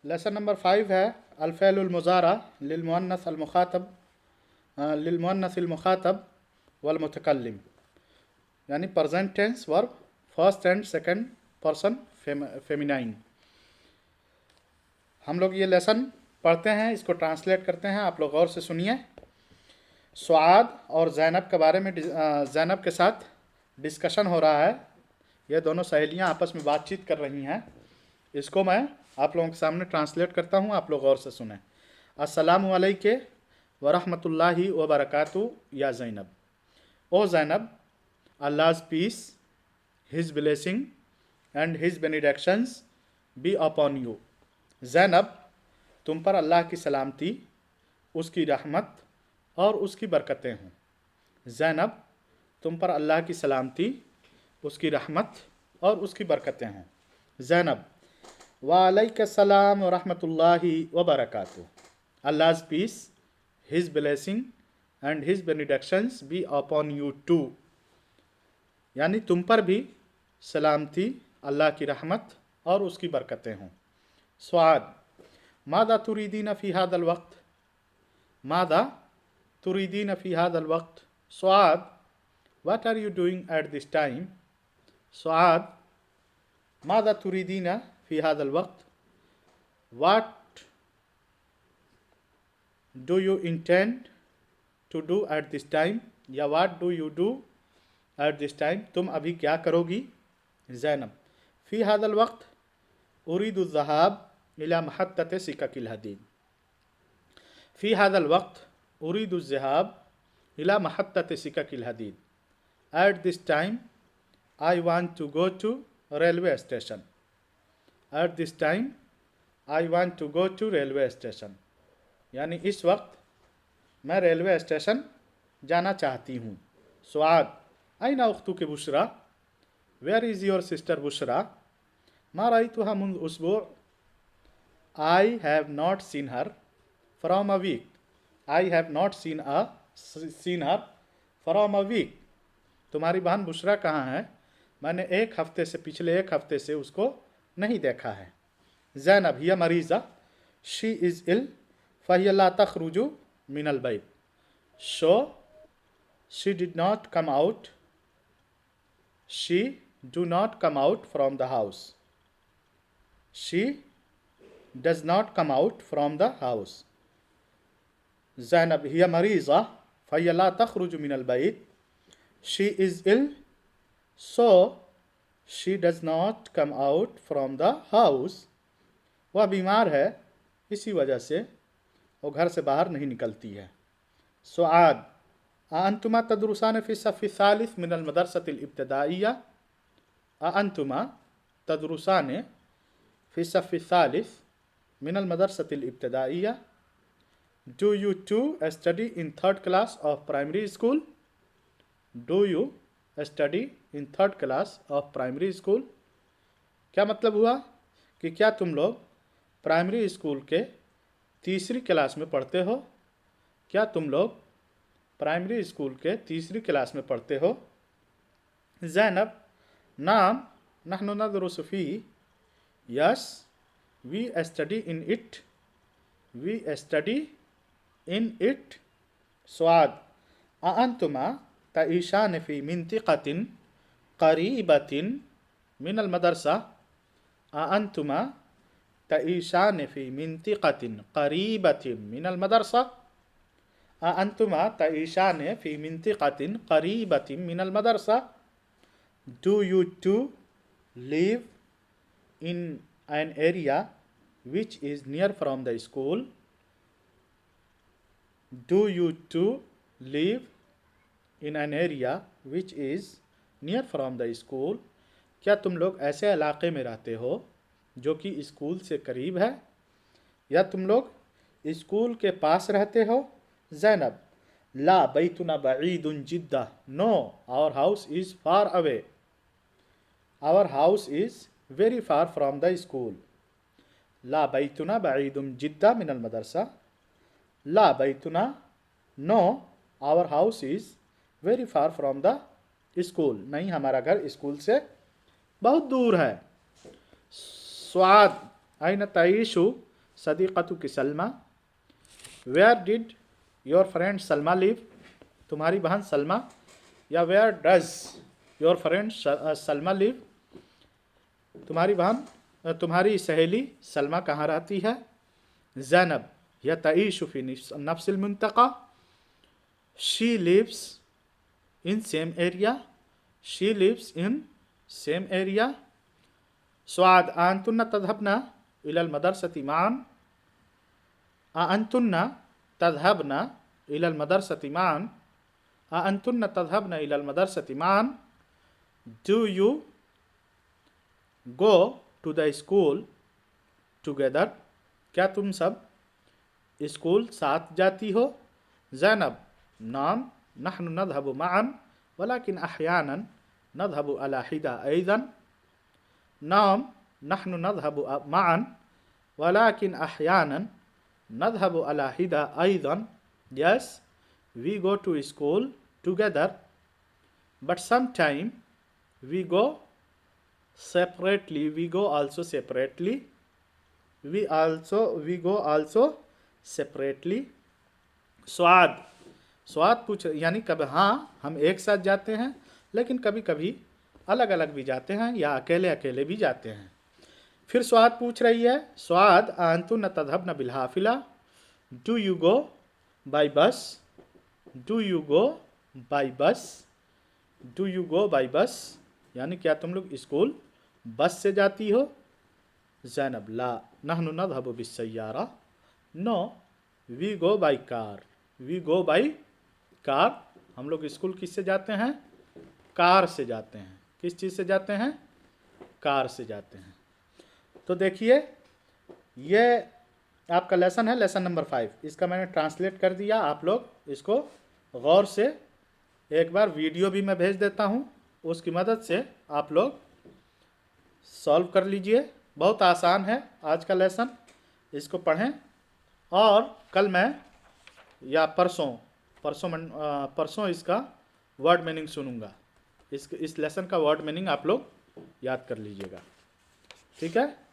Lesson number 5 है अल-फ़इलुल मुज़ारा लिल मुख़ातब वल मुतकल्लिम, यानी present tense verb first and second person feminine. हम लोग ये लेसन पढ़ते हैं, इसको ट्रांसलेट करते हैं, आप लोग गौर से सुनिए। सुआद और ज़ैनब के बारे में ज़ैनब के साथ डिस्कशन हो रहा है। ये दोनों सहेलियां आपस में बातचीत कर रही हैं। इसको मैं आप लोगों के सामने ट्रांसलेट करता हूं, आप लोग गौर से सुने। अस्सलामु अलैके व रहमतुल्लाहि व बरकातहू या ज़ैनब। ओ ज़ैनब, अल्लाह's peace, his blessing and his benedictions be upon you. Zainab, तुम पर अल्लाह की सलामती, उसकी रहमत और उसकी बरकतें हों। ज़ैनब, तुम पर अल्लाह की सलामती, उसकी रहमत और उसकी बरकतें हों। ज़ैनब, वालैकुम व रहमतुल्लाहि व बरकातहू। अल्लाह's peace, his blessing and his benedictions be upon you too, यानी तुम पर भी सलामती, अल्लाह की रहमत और उसकी बरकतें हों। स्वाद, मादा तुरीदीन फ़ी हादल वक्त, मादा तुरीदीन फ़ी हादल वक्त। स्वाद, what are you doing at this time? स्वाद, मादा तुरीदीन फ़ी हादल वक्त, what do you intend to do at this time, या what do you do at this time, तुम अभी क्या करोगी। ज़ैनब, फ़ी हादल वक्त उरीदु ज़हाब इला महत्तत सिककिल हदीद। फ़ी हादल वक्त उरीदु ज़हाब इला महत्तत सिककिल हदीद। At this time I want to go to railway station. At this time I want to go to railway station, यानी इस वक्त मैं रेलवे स्टेशन जाना चाहती हूँ। सुआद, अयना उख्तुक Bushra, where is your sister Bushra. मा रअयतुहा मुंज़ उसबुअ, I have not seen her from a week. I have not seen her from a week. तुम्हारी बहन बुशरा कहाँ है, मैंने पिछले एक हफ्ते से उसको नहीं देखा है। ज़ैनब, हिया मरीज़ा, शी इज़ इल फ़हिया ला तख़रुजु मिनल बैत। So she did not come out, she do not come out from the house, she does not come out from the house. Zainab, हिया मरीज़ा फ़हिया ला तख़रुजु मिनल बैत, she is ill so she does not come out from the house. वह बीमार है, इसी वजह से वो घर से बाहर नहीं निकलती है। सुआद, अअंतुमा तदरुसान फ़ी सफ़्फ़ि सालिस मिनल मदरसतिल इब्तिदाइया। अअंतुमा तदरुसान फ़ी सफ़्फ़ि सालिस मिनल मदरसतिल इब्तिदाइया। Do you two study in third class of primary school? Do you study in third class of primary school? क्या मतलब हुआ कि क्या तुम लोग प्राइमरी स्कूल के तीसरी क्लास में पढ़ते हो। क्या तुम लोग प्राइमरी स्कूल के तीसरी क्लास में पढ़ते हो। ज़ैनब, नाम नहनु नदरुसु फ़ीह, yes we study in it, we study in it. Suad, अअंतुमा तईशान फ़ी मिंतिक़तिन क़रीबतिन मिनल मदरसा। अअंतुमा तईशान फ़ी मिंतिक़तिन क़रीबतिन मिनल मदरसा। अअंतुमा तईशान फ़ी मिंतिक़तिन क़रीबतिन मिनल मदरसा। Do you two live in an area which is near from the school? Do you two live in an area which is near from the school? क्या तुम लोग ऐसे इलाके में रहते हो जो कि स्कूल से करीब है, या तुम लोग स्कूल के पास रहते हो। ज़ैनब, ला बैतुना बईदुन जिद्दा, no our house is far away, our house is very far from the school. ला बैतुना बईदुन जिद्दा मिनल मदरसा। ला बैतुना, no our house is very far from the school, नहीं हमारा घर स्कूल से बहुत दूर है। स्वाद, अयन तईशु सदीक़तुकी Salma, where did your friend Salma live, तुम्हारी बहन सलमा, या where does your friend Salma live, तुम्हारी बहन तुम्हारी सहेली सलमा कहाँ रहती है। ज़ैनब या तईशु फी नफ्सिल मुंतका, she lives in same area, she lives in same area. Suad अंतुन्ना तذهبना इलल मदरसति मान, अंतुन्ना तذهبना इलल मदरसति मान, अंतुन्ना तذهبना इलल मदरसति मान, do you go to the school together, क्या तुम सब स्कूल साथ जाती हो। ज़ैनब नाम नहनु नذهب معا वलाकिन अहयानन नذهب अला हिदा अयदन, नाम नहनु नذهب معا वलाकिन अहयानन नذهब अला हिदा अयदन, yes we go to school together but sometime we go separately, we go also separately, we go also separately। स्वाद पूछ यानी कभी हाँ हम एक साथ जाते हैं लेकिन कभी कभी अलग अलग भी जाते हैं या अकेले अकेले भी जाते हैं। फिर स्वाद पूछ रही है, स्वाद अंतुन्ना तذهبना बिलहाफिला, डू यू गो बाय बस, डू यू गो बाय बस, डू यू गो बाय बस, यानी क्या तुम लोग स्कूल बस से जाती हो। ज़ैनब ला नहनु नذهب बिस्सय्यारा, no we go by car, we go by car, हम लोग स्कूल किससे जाते हैं, कार से जाते हैं। किस चीज़ से जाते हैं, कार से जाते हैं। तो देखिए ये आपका लेसन है, लेसन नंबर 5, इसका मैंने ट्रांसलेट कर दिया। आप लोग इसको गौर से एक बार वीडियो भी मैं भेज देता हूँ, उसकी मदद से आप लोग सॉल्व कर लीजिए। बहुत आसान है आज का लेसन, इसको पढ़ें और कल मैं या परसों इसका वर्ड मीनिंग सुनूंगा। इस लेसन का वर्ड मीनिंग आप लोग याद कर लीजिएगा, ठीक है।